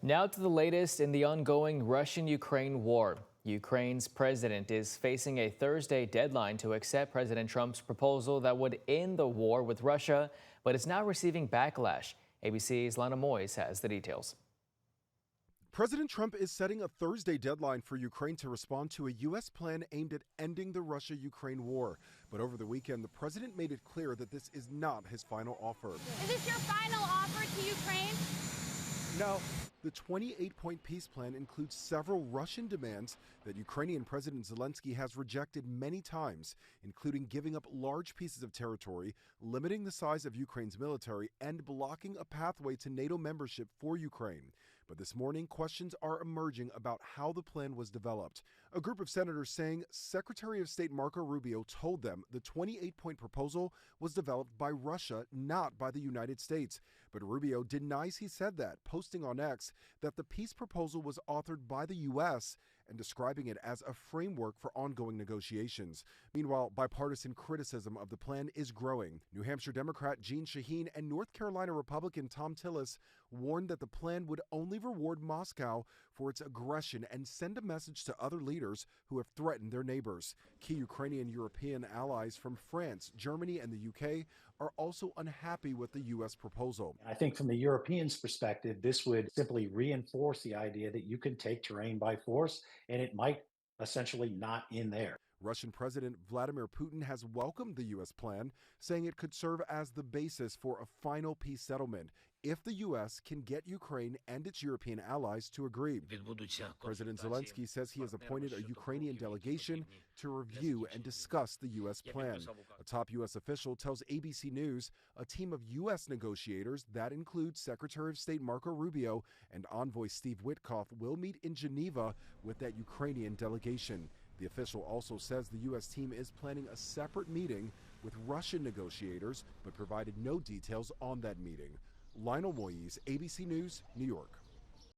Now to the latest in the ongoing Russian-Ukraine war. Ukraine's president is facing a Thursday deadline to accept President Trump's proposal that would end the war with Russia, but it's now receiving backlash. ABC's Lana Moyes has the details. President Trump is setting a Thursday deadline for Ukraine to respond to a U.S. plan aimed at ending the Russia-Ukraine war. But over the weekend, the president made it clear that this is not his final offer. Is this your final offer to Ukraine? No. The 28-point peace plan includes several Russian demands that Ukrainian President Zelensky has rejected many times, including giving up large pieces of territory, limiting the size of Ukraine's military, and blocking a pathway to NATO membership for Ukraine. But this morning, questions are emerging about how the plan was developed. A group of senators saying Secretary of State Marco Rubio told them the 28-point proposal was developed by Russia, not by the United States. But Rubio denies he said that, posting on X that the peace proposal was authored by the U.S. and describing it as a framework for ongoing negotiations. Meanwhile, bipartisan criticism of the plan is growing. New Hampshire Democrat Jeanne Shaheen and North Carolina Republican Tom Tillis warned that the plan would only reward Moscow for its aggression and send a message to other leaders who have threatened their neighbors. Key Ukrainian European allies from France, Germany, and the UK are also unhappy with the U.S. proposal. I think from the Europeans' perspective, this would simply reinforce the idea that you can take terrain by force, and it might essentially not end there. Russian President Vladimir Putin has welcomed the U.S. plan, saying it could serve as the basis for a final peace settlement if the U.S. can get Ukraine and its European allies to agree. President Zelensky says he has appointed a Ukrainian delegation to review and discuss the U.S. plan. A top U.S. official tells ABC News a team of U.S. negotiators that includes Secretary of State Marco Rubio and envoy Steve Witkoff will meet in Geneva with that Ukrainian delegation. The official also says the U.S. team is planning a separate meeting with Russian negotiators, but provided no details on that meeting. Lionel Moyes, ABC News, New York.